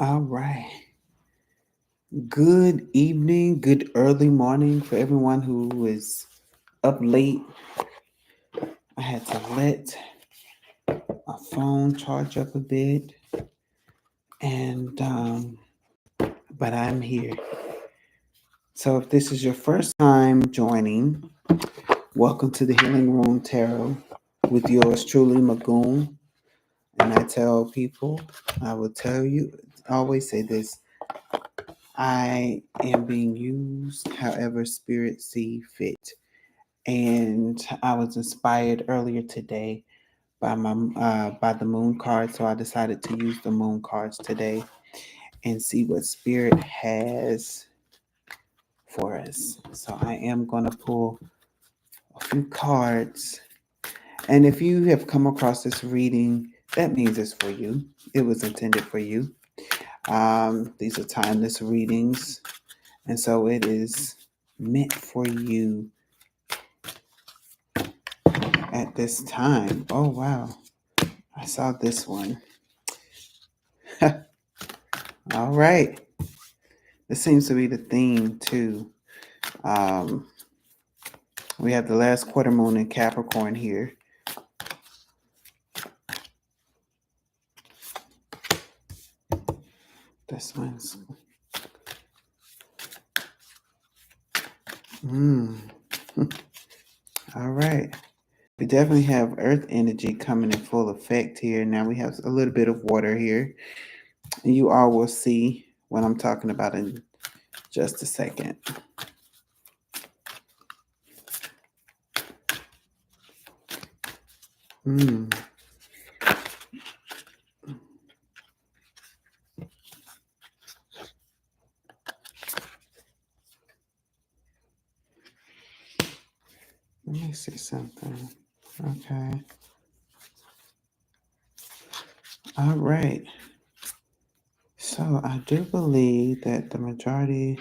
All right. Good evening, good early morning for everyone who is up late. I had to let my phone charge up a bit, and but I'm here. So if this is your first time joining, welcome to the Healing Room Tarot with yours truly, Magoon. And I tell people, I will tell you, I always say this: I am being used however spirit see fit. And I was inspired earlier today by the moon card, so I decided to use the moon cards today and see what spirit has for us. So I am going to pull a few cards, and if you have come across this reading, that means it's for you. It was intended for you. These are timeless readings, and so it is meant for you at this time. Oh wow, I saw this one. All right. This seems to be the theme too. Um, we have the last quarter moon in Capricorn here. This one's. Mm. All right. We definitely have earth energy coming in full effect here. Now we have a little bit of water here. And you all will see what I'm talking about in just a second. Mm. Let me see something. Okay. All right. So I do believe that the majority,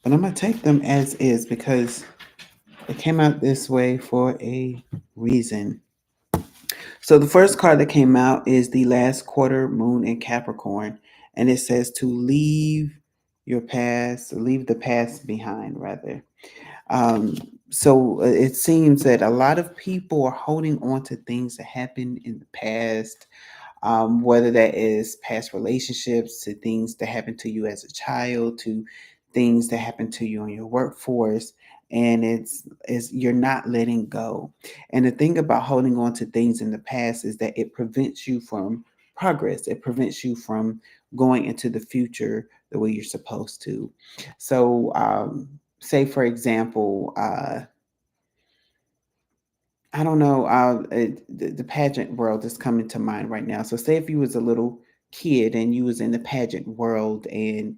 but I'm going to take them as is because it came out this way for a reason. So the first card that came out is the last quarter moon in Capricorn, and it says to leave your past, leave the past behind, rather. Um, so it seems that a lot of people are holding on to things that happened in the past, whether that is past relationships, to things that happened to you as a child, to things that happened to you in your workforce. And it's you're not letting go. And the thing about holding on to things in the past is that it prevents you from progress. It prevents you from going into the future the way you're supposed to. So, say for example, I don't know. The pageant world is coming to mind right now. So, say if you was a little kid and you was in the pageant world and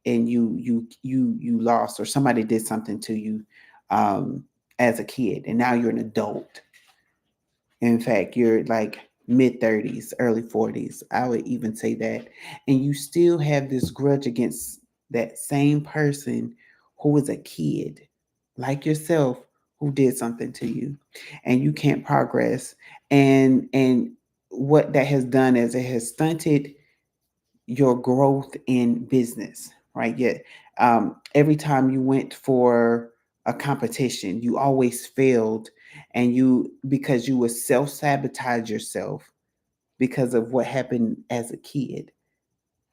you lost or somebody did something to you as a kid, and now you're an adult. In fact, you're like mid 30s, early 40s. I would even say that, and you still have this grudge against that same person who was a kid, like yourself, who did something to you and you can't progress. And what that has done is it has stunted your growth in business, right? Yet every time you went for a competition, you always failed, and you because you would self-sabotage yourself because of what happened as a kid.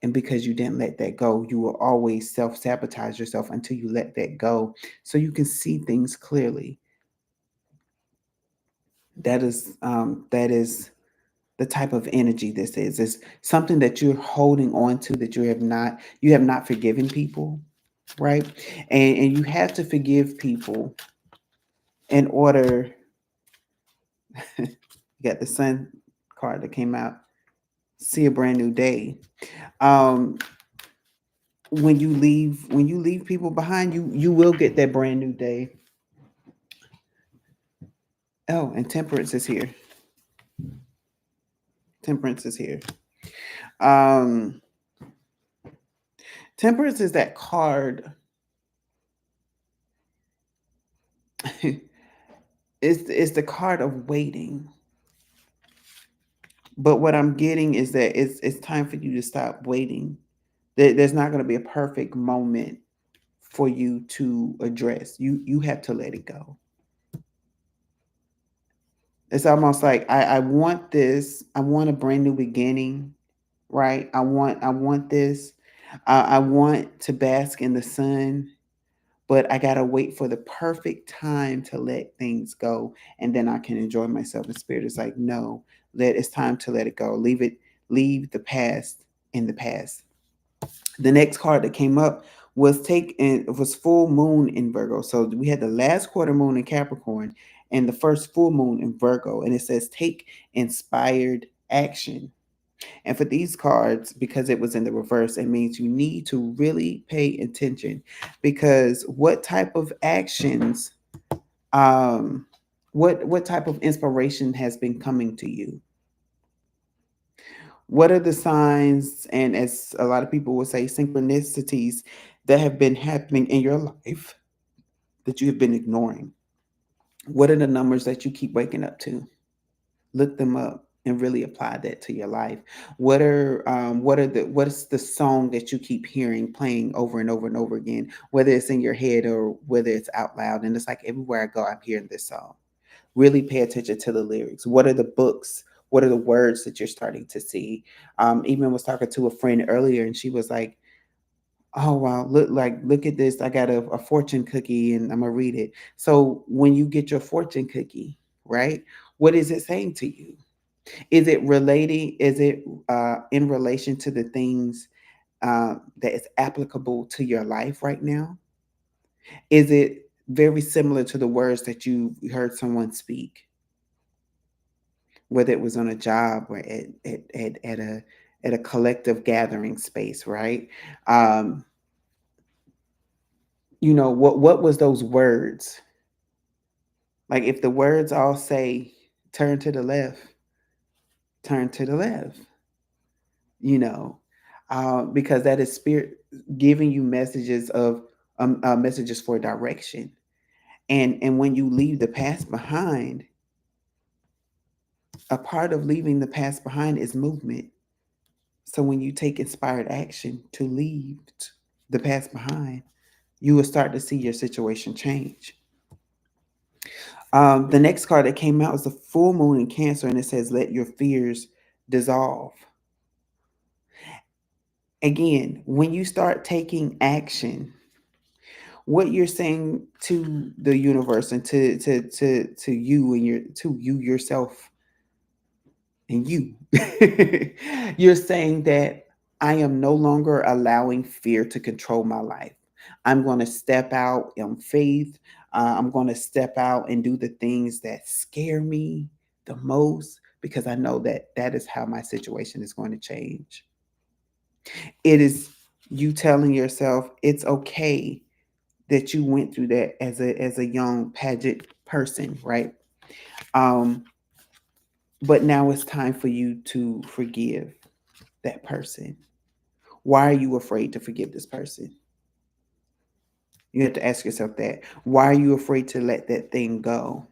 And because you didn't let that go, you will always self-sabotage yourself until you let that go so you can see things clearly. That is the type of energy this is. It's something that you're holding on to, that you have not forgiven people, right? And you have to forgive people in order. You got the sun card that came out. See a brand new day. Um, when you leave people behind, you will get that brand new day. Oh, and temperance is here. Temperance is here. Um, temperance is that card. It's the card of waiting. But what I'm getting is that it's time for you to stop waiting. There's not going to be a perfect moment for you to address. You have to let it go. It's almost like I want this. I want a brand new beginning, right? I want this. I want to bask in the sun, but I gotta wait for the perfect time to let things go, and then I can enjoy myself. The spirit is like, no, let it's time to let it go. Leave it. Leave the past in the past. The next card that came up was was full moon in Virgo. So we had the last quarter moon in Capricorn and the first full moon in Virgo, and it says take inspired action. And for these cards, because it was in the reverse, it means you need to really pay attention, because what type of actions, um, what type of inspiration has been coming to you? What are the signs, and as a lot of people will say, synchronicities that have been happening in your life that you have been ignoring? What are the numbers that you keep waking up to? Look them up and really apply that to your life. What is the song that you keep hearing playing over and over and over again, whether it's in your head or whether it's out loud? And it's like everywhere I go, I'm hearing this song. Really pay attention to the lyrics. What are the books? What are the words that you're starting to see? Even was talking to a friend earlier, and she was like, "Oh wow, look at this! I got a fortune cookie, and I'm gonna read it." So when you get your fortune cookie, right? What is it saying to you? Is it relating? Is it in relation to the things that is applicable to your life right now? Is it very similar to the words that you heard someone speak, whether it was on a job or at a collective gathering space, right? Um, what was those words? Like if the words all say turn to the left, turn to the left, you know, because that is spirit giving you messages for direction. And when you leave the past behind, a part of leaving the past behind is movement. So when you take inspired action to leave the past behind, you will start to see your situation change. The next card that came out was the full moon in Cancer, and it says, "Let your fears dissolve." Again, when you start taking action, what you're saying to the universe and to you and your to you yourself and you, you're saying that I am no longer allowing fear to control my life. I'm going to step out in faith. I'm going to step out and do the things that scare me the most, because I know that that is how my situation is going to change. It is you telling yourself it's okay that you went through that as a young pageant person, right? Um, but now it's time for you to forgive that person. Why are you afraid to forgive this person? You have to ask yourself that. Why are you afraid to let that thing go?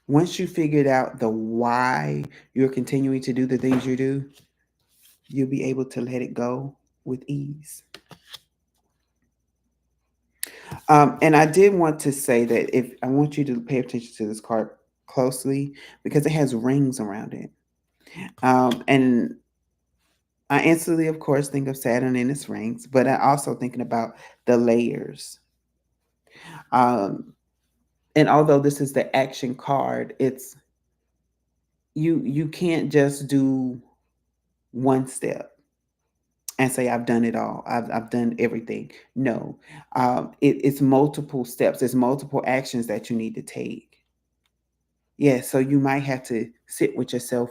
Once you figured out the why you're continuing to do the things you do, you'll be able to let it go with ease. And I did want to say that if I want you to pay attention to this card closely, because it has rings around it. And I instantly, of course, think of Saturn and its rings, but I also thinking about the layers. Um, and although this is the action card, it's you can't just do one step and say I've done it all. I've done everything. No, it's multiple steps. There's multiple actions that you need to take. Yeah, so you might have to sit with yourself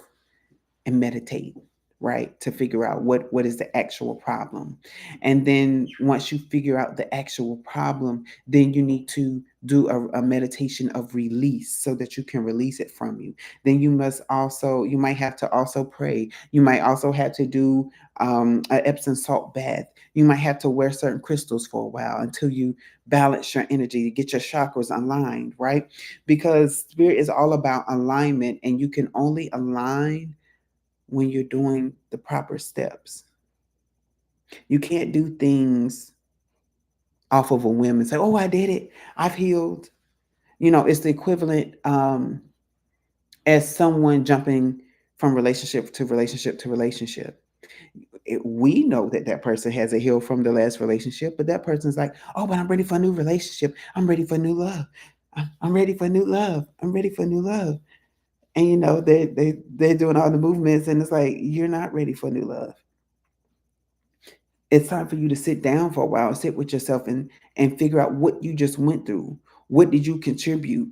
and meditate, right, to figure out what is the actual problem. And then once you figure out the actual problem, then you need to do a meditation of release so that you can release it from you. Then you might have to also pray. You might also have to do an Epsom salt bath. You might have to wear certain crystals for a while until you balance your energy, get your chakras aligned, right? Because spirit is all about alignment, and you can only align when you're doing the proper steps. You can't do things off of a whim and say, oh, I did it. I've healed. It's the equivalent as someone jumping from relationship to relationship to relationship. We know that that person has a heal from the last relationship, but that person's like, oh, but I'm ready for a new relationship. I'm ready for new love. I'm ready for new love. I'm ready for new love. And they're doing all the movements, and it's like, you're not ready for new love. It's time for you to sit down for a while, sit with yourself, and figure out what you just went through. What did you contribute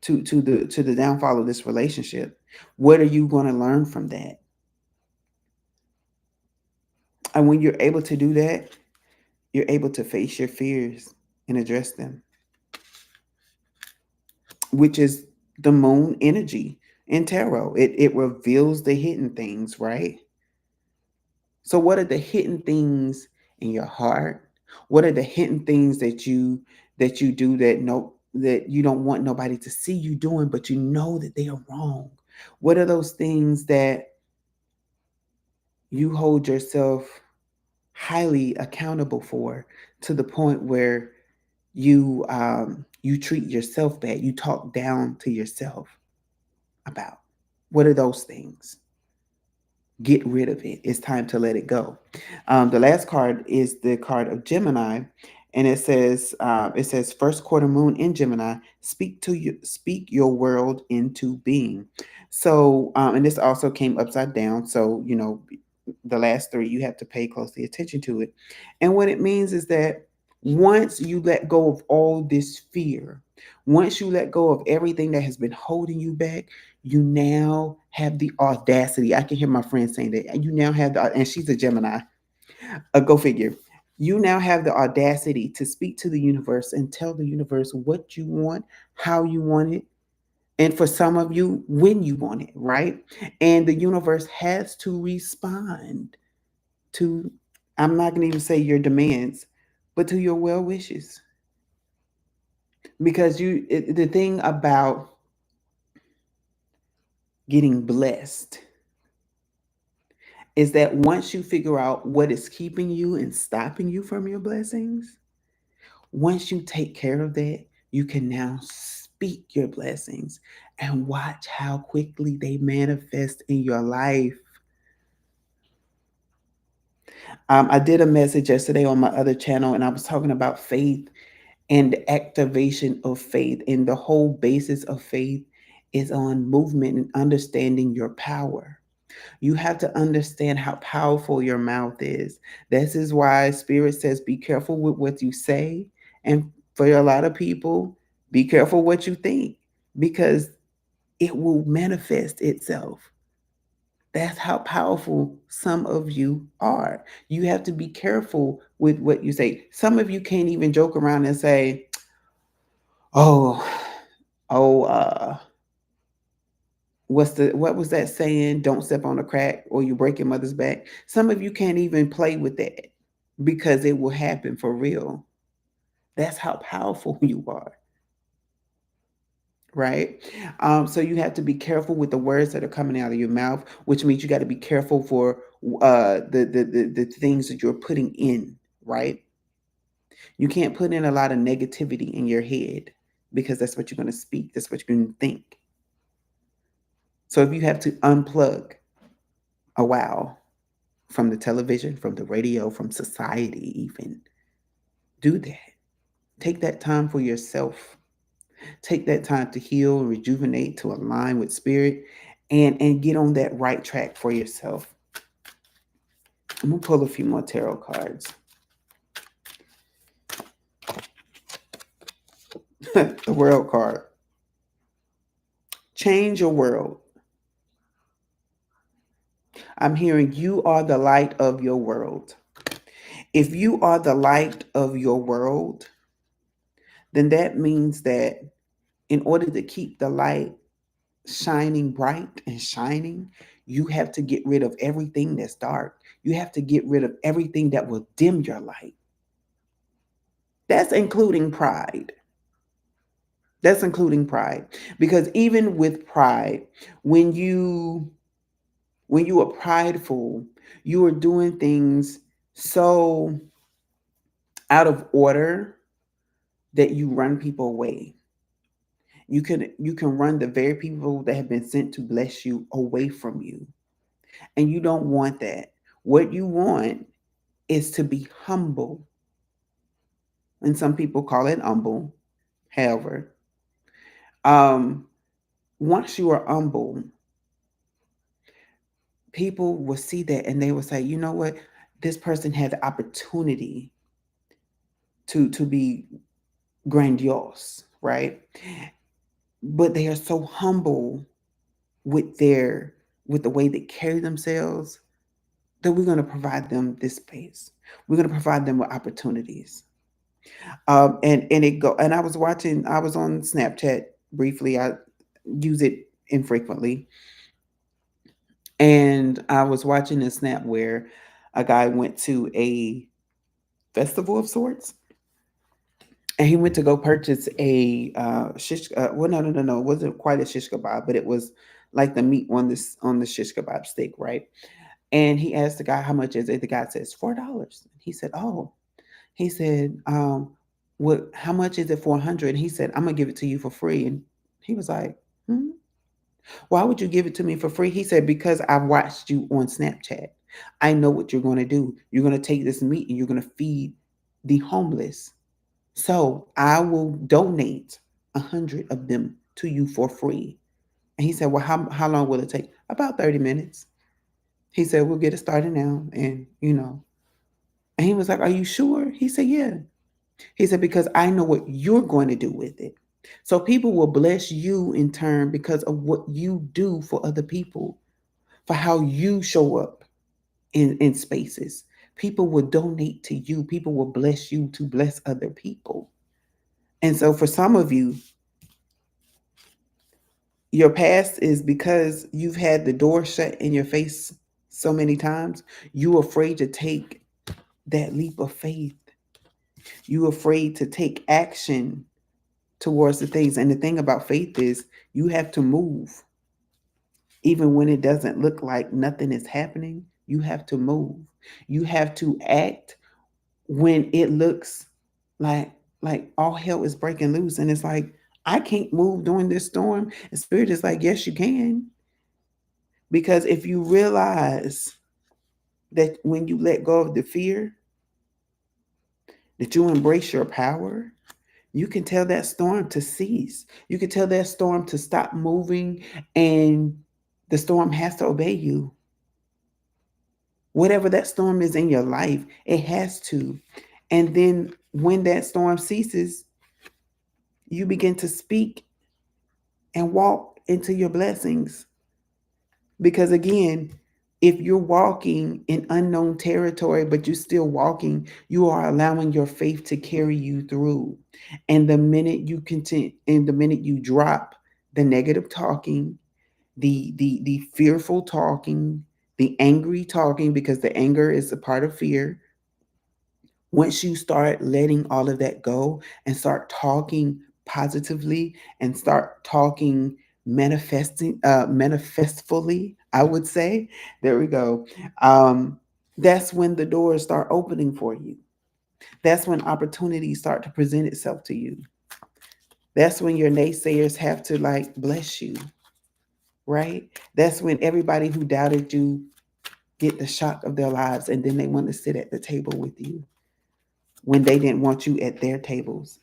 to the downfall of this relationship? What are you going to learn from that? And when you're able to do that, you're able to face your fears and address them, which is the moon energy in tarot. It reveals the hidden things, right? So what are the hidden things in your heart? What are the hidden things that you do that you don't want nobody to see you doing, but you know that they are wrong? What are those things that you hold yourself highly accountable for, to the point where you treat yourself bad, you talk down to yourself about? What are those things? Get rid of it. It's time to let it go. The last card is the card of Gemini, and it says first quarter moon in Gemini. Speak your world into being. So, and this also came upside down. So, the last three, you have to pay closely attention to it. And what it means is that once you let go of all this fear, once you let go of everything that has been holding you back, you now have the audacity. I can hear my friend saying that. You now have and she's a Gemini. Go figure. You now have the audacity to speak to the universe and tell the universe what you want, how you want it, and for some of you, when you want it, right? And the universe has to respond to, I'm not going to even say your demands, but to your well wishes. Because the thing about getting blessed is that once you figure out what is keeping you and stopping you from your blessings, once you take care of that, you can now speak your blessings and watch how quickly they manifest in your life. I did a message yesterday on my other channel, and I was talking about faith and the activation of faith. And the whole basis of faith is on movement and understanding your power. You have to understand how powerful your mouth is. This is why Spirit says, be careful with what you say. And for a lot of people, be careful what you think, because it will manifest itself. That's how powerful some of you are. You have to be careful with what you say. Some of you can't even joke around and say, oh, oh, what was that saying? Don't step on a crack or you break your mother's back. Some of you can't even play with that because it will happen for real. That's how powerful you are, right? So you have to be careful with the words that are coming out of your mouth, which means you got to be careful for the things that you're putting in, right? You can't put in a lot of negativity in your head, because that's what you're going to speak. That's what you're going to think. So if you have to unplug a while from the television, from the radio, from society, even, do that. Take that time for yourself. Take that time to heal, rejuvenate, to align with spirit, and get on that right track for yourself. I'm gonna pull a few more tarot cards. The world card. Change your world. I'm hearing you are the light of your world. If you are the light of your world, then that means that in order to keep the light shining bright and shining, you have to get rid of everything that's dark. You have to get rid of everything that will dim your light. That's including pride. That's including pride. Because even with pride, when you When you are prideful, you are doing things so out of order that you run people away. You can run the very people that have been sent to bless you away from you. And you don't want that. What you want is to be humble. And some people call it humble. However, um, once you are humble, people will see that and they will say, you know what? This person had the opportunity to be grandiose, right? But they are so humble with the way they carry themselves that we're going to provide them this space. We're going to provide them with opportunities. And I was on Snapchat briefly. I use it infrequently. And I was watching a snap where a guy went to a festival of sorts, and he went to go purchase a shish. Well, no, it wasn't quite a shish kebab, but it was like the meat on the shish kebab stick, right? And he asked the guy, "How much is it?" The guy says, $4. He said, "Oh." He said, "What? How much is it for 100?" And he said, "I'm gonna give it to you for free." And he was like, "Hmm? Why would you give it to me for free?" He said, "Because I watched you on Snapchat. I know what you're going to do. You're going to take this meat and you're going to feed the homeless. So I will donate 100 of them to you for free." And he said, "Well, how long will it take?" "About 30 minutes." He said, "We'll get it started now." And he was like, "Are you sure?" He said, "Yeah." He said, "Because I know what you're going to do with it." So people will bless you in turn because of what you do for other people, for how you show up in spaces. People will donate to you. People will bless you to bless other people. And so for some of you, your past is because you've had the door shut in your face so many times. You're afraid to take that leap of faith. You're afraid to take action towards the things. And the thing about faith is you have to move. Even when it doesn't look like nothing is happening, you have to move. You have to act when it looks like all hell is breaking loose. And it's like, I can't move during this storm. And spirit is like, yes, you can. Because if you realize that when you let go of the fear, that you embrace your power, you can tell that storm to cease. You can tell that storm to stop moving, and the storm has to obey you. Whatever that storm is in your life, it has to. And then when that storm ceases, you begin to speak and walk into your blessings. Because again, if you're walking in unknown territory, but you're still walking, you are allowing your faith to carry you through. And the minute you drop the negative talking, the fearful talking, the angry talking, because the anger is a part of fear. Once you start letting all of that go and start talking positively and start talking manifestfully, I would say, there we go. um, that's when the doors start opening for you. That's when opportunities start to present itself to you. That's when your naysayers have to like bless you, right? That's when everybody who doubted you get the shock of their lives, and then they want to sit at the table with you when they didn't want you at their tables.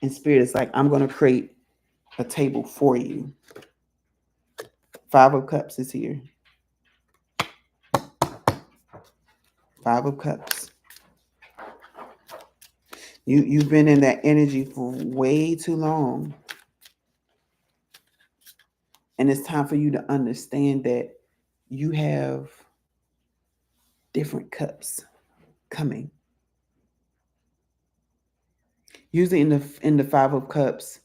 And spirit is like, I'm going to create a table for you. Five of Cups is here. Five of Cups. You've been in that energy for way too long. And it's time for you to understand that you have different cups coming. Usually in the Five of Cups,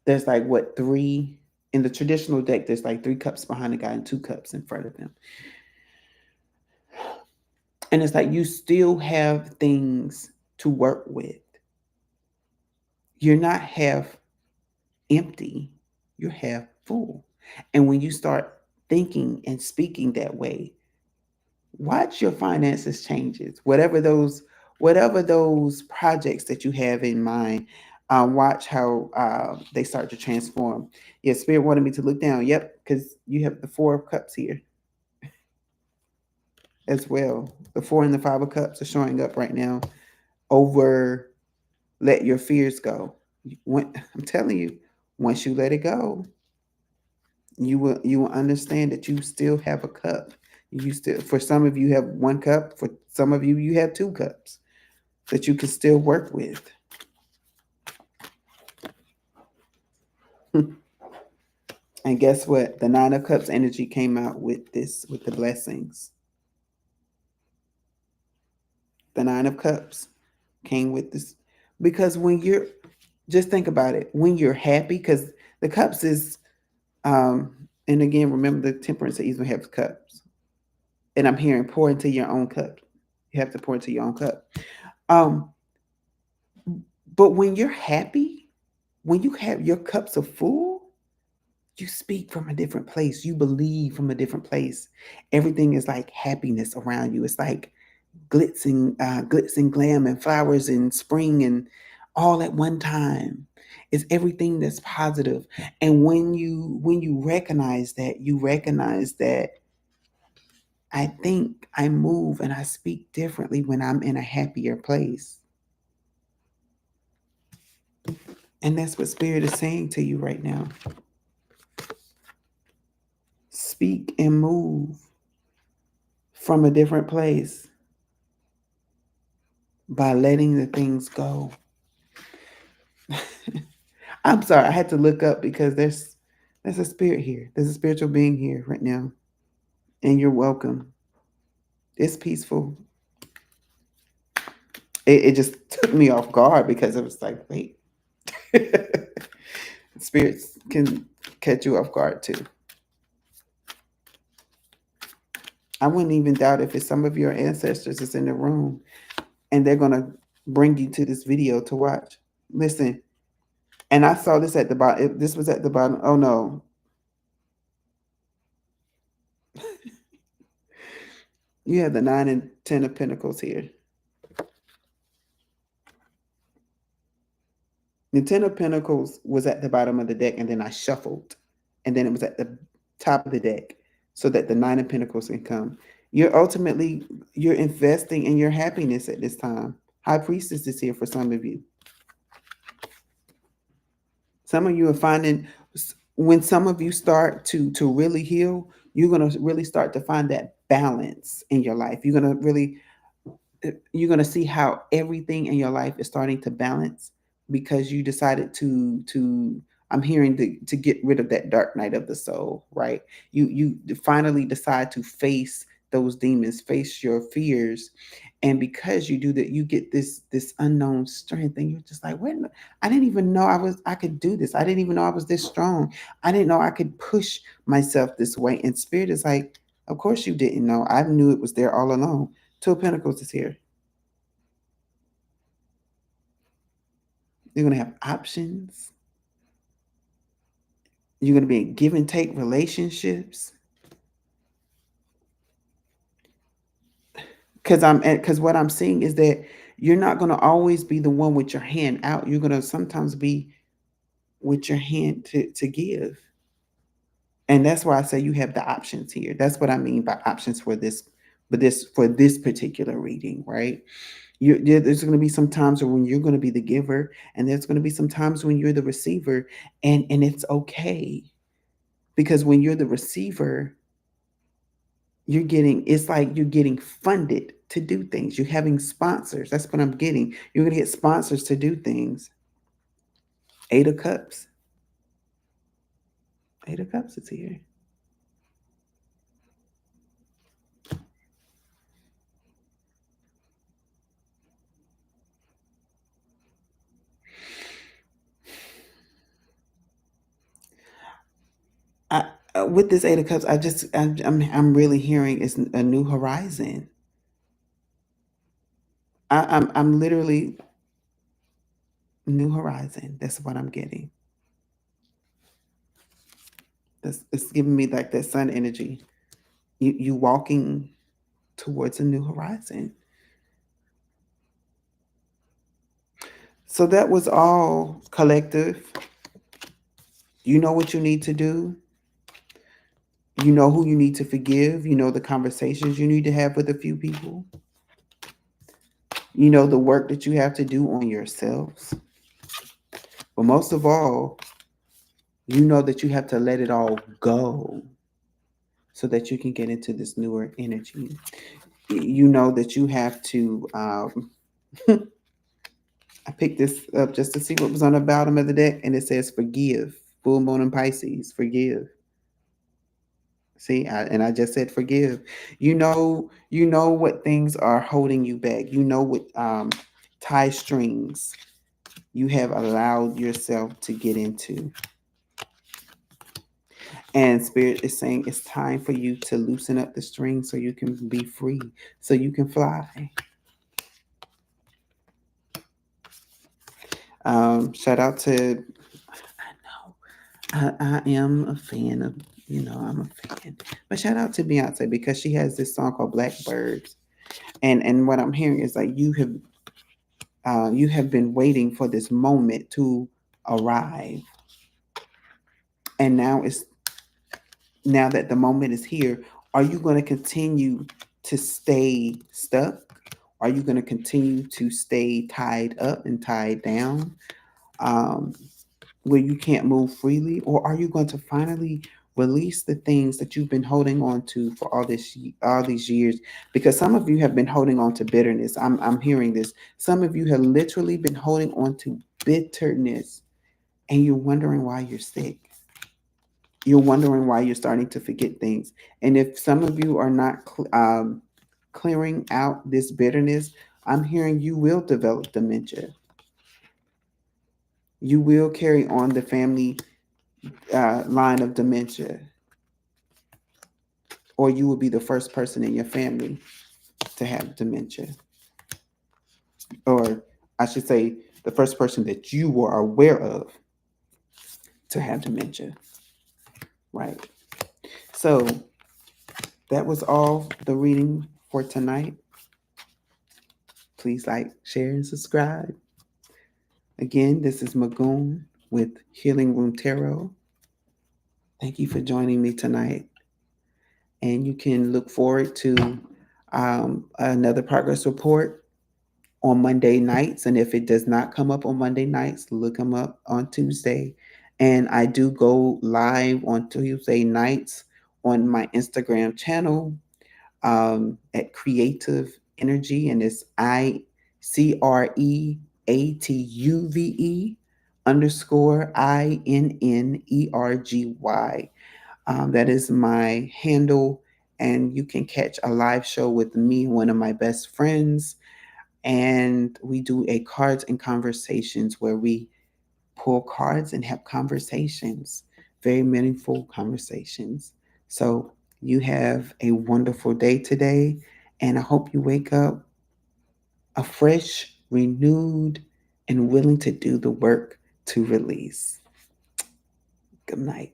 there's like what, three in the traditional deck, there's like three cups behind the guy and two cups in front of him. And it's like you still have things to work with. You're not half empty, you're half full. And when you start thinking and speaking that way, watch your finances changes. Whatever those projects that you have in mind, watch how they start to transform. Yeah, Spirit wanted me to look down. Yep, because you have the Four of Cups here as well. The Four and the Five of Cups are showing up right now. Over, let your fears go. I'm telling you, once you let it go, you will understand that you still have a cup. You still, for some of you have one cup, for some of you have two cups that you can still work with. And guess what? The Nine of Cups energy came out with this, with the blessings. The Nine of Cups came with this. Because when you're, just think about it, when you're happy, because the cups is, and again, remember the temperance that even have cups. And I'm hearing pour into your own cup. You have to pour into your own cup. Um, but when you're happy, when you have your cups are full, you speak from a different place. You believe from a different place. Everything is like happiness around you. It's like glitz and glam and flowers and spring and all at one time. It's everything that's positive. And when you recognize that I think, I move, and I speak differently when I'm in a happier place. And that's what Spirit is saying to you right now. Speak and move from a different place by letting the things go. I'm sorry, I had to look up because there's a spirit here. There's a spiritual being here right now. And you're welcome. It's peaceful. It just took me off guard because it was like, wait. Spirits can catch you off guard too. I wouldn't even doubt if it's some of your ancestors is in the room and they're gonna bring you to this video to watch. Listen, and I saw this at the bottom. This was at the bottom. Oh no. You have the 9 and 10 of Pentacles here. The 10 of Pentacles was at the bottom of the deck, and then I shuffled. And then it was at the top of the deck so that the 9 of Pentacles can come. You're investing in your happiness at this time. High Priestess is here for some of you. Some of you are finding, when some of you start to really heal, you're going to really start to find that balance in your life. You're going to see how everything in your life is starting to balance because you decided to I'm hearing to get rid of that dark night of the soul, right? You finally decide to face those demons, face your fears, and because you do that, you get this unknown strength, and you're just like, wait, I didn't even know I could do this. I didn't even know I was this strong. I didn't know I could push myself this way. And Spirit is like, of course you didn't know. I knew it was there all along. Two of Pentacles is here. You're going to have options. You're going to be in give and take relationships. Because what I'm seeing is that you're not going to always be the one with your hand out. You're going to sometimes be with your hand to give. And that's why I say you have the options here. That's what I mean by options for this particular reading, right? There's going to be some times when you're going to be the giver, and there's going to be some times when you're the receiver, and it's okay. Because when you're the receiver, it's like you're getting funded to do things. You're having sponsors. That's what I'm getting. You're going to get sponsors to do things. 8 of Cups. 8 of Cups is here. With this 8 of Cups, I'm really hearing it's a new horizon. I'm literally new horizon. That's what I'm getting. It's giving me like that sun energy. You walking towards a new horizon. So that was all collective. You know what you need to do. You know who you need to forgive. You know the conversations you need to have with a few people. You know the work that you have to do on yourselves. But most of all, you know that you have to let it all go so that you can get into this newer energy. You know that you have to. I picked this up just to see what was on the bottom of the deck, and it says forgive. Full moon and Pisces, forgive. See, and I just said forgive. You know what things are holding you back. You know what tie strings you have allowed yourself to get into. And Spirit is saying it's time for you to loosen up the string so you can be free, so you can fly. Shout out to, I am a fan of, I'm a fan. But shout out to Beyonce because she has this song called Blackbirds. And what I'm hearing is like you have been waiting for this moment to arrive. And now that the moment is here, are you going to continue to stay stuck? Are you going to continue to stay tied up and tied down, um, where you can't move freely? Or are you going to finally release the things that you've been holding on to for all these years? Because some of you have been holding on to bitterness. I'm hearing this. Some of you have literally been holding on to bitterness, and you're wondering why you're sick. You're wondering why you're starting to forget things. And if some of you are not clearing out this bitterness, I'm hearing you will develop dementia. You will carry on the family line of dementia, or you will be the first person in your family to have dementia. Or I should say, the first person that you were aware of to have dementia, right? So that was all the reading for tonight. Please like, share, and subscribe. Again, this is Magoon with Healing Room Tarot. Thank you for joining me tonight. And you can look forward to another progress report on Monday nights. And if it does not come up on Monday nights, look them up on Tuesday. And I do go live on Tuesday nights on my Instagram channel at Creative Energy, and it's ICREATUVE underscore INNERGY. That is my handle, and you can catch a live show with me, one of my best friends, and we do a cards and conversations where we pull cards and have conversations, very meaningful conversations. So you have a wonderful day today, and I hope you wake up a fresh, renewed, and willing to do the work to release. Good night.